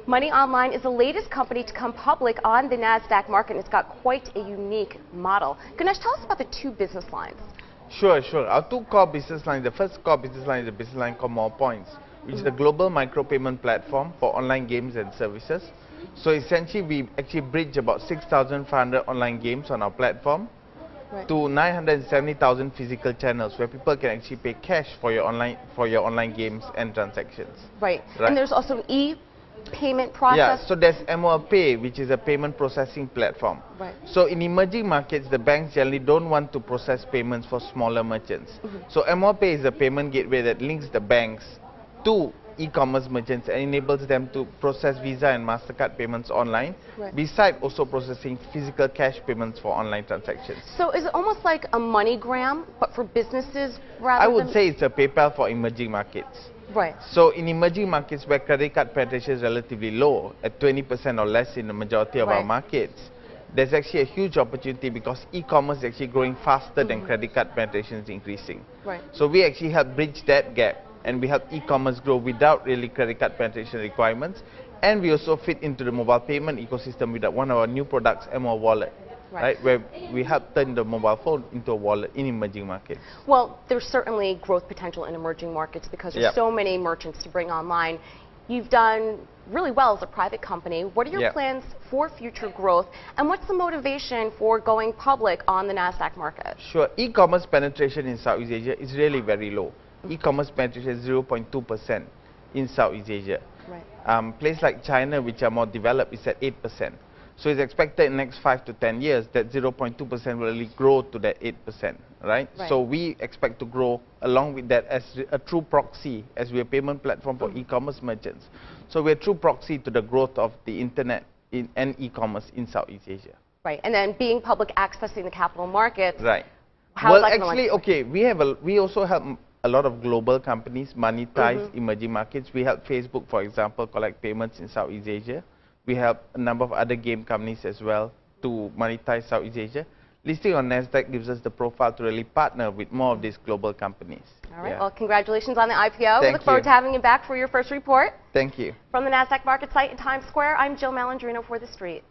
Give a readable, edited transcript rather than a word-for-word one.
Money Online is the latest company to come public on the NASDAQ market, and it's got quite a unique model. Ganesh, tell us about the two business lines. Sure. Our two core business lines, the first core business line is the business line called MOL, which is the global micropayment platform for online games and services. So essentially, we actually bridge about 6,500 online games on our platform to 970,000 physical channels where people can actually pay cash for your online games and transactions. Right. And there's also an e-payment process. Yeah, so there's MOL Pay, which is a payment processing platform. Right. So in emerging markets, the banks generally don't want to process payments for smaller merchants. So MOL Pay is a payment gateway that links the banks to e-commerce merchants and enables them to process Visa and MasterCard payments online, besides also processing physical cash payments for online transactions. So is it almost like a MoneyGram, but for businesses rather I would say it's a PayPal for emerging markets. Right. So in emerging markets where credit card penetration is relatively low, at 20% or less in the majority of our markets, there's actually a huge opportunity because e-commerce is actually growing faster than credit card penetration is increasing. Right. So we actually help bridge that gap, and we help e-commerce grow without really credit card penetration requirements. And we also fit into the mobile payment ecosystem with one of our new products, MOL Wallet, right, where we help turn the mobile phone into a wallet in emerging markets. Well, there's certainly growth potential in emerging markets because there's so many merchants to bring online. You've done really well as a private company. What are your plans for future growth, and what's the motivation for going public on the NASDAQ market? Sure. E-commerce penetration in Southeast Asia is really very low. E-commerce penetration is 0.2% in Southeast Asia. Right. Places like China, which are more developed, is at 8%. So it's expected in the next 5 to 10 years that 0.2% will really grow to that 8%, right? So we expect to grow along with that as a true proxy, as we're a payment platform for e-commerce merchants. So we're a true proxy to the growth of the internet and e-commerce in Southeast Asia. Right, and then being public, accessing the capital markets. Right. Well, actually, okay, we also help a lot of global companies monetize emerging markets. We help Facebook, for example, collect payments in Southeast Asia. We help a number of other game companies as well to monetize Southeast Asia. Listing on NASDAQ gives us the profile to really partner with more of these global companies. All right, well, congratulations on the IPO. We look forward to having you back for your first report. Thank you. From the NASDAQ market site in Times Square, I'm Jill Malandrino for The Street.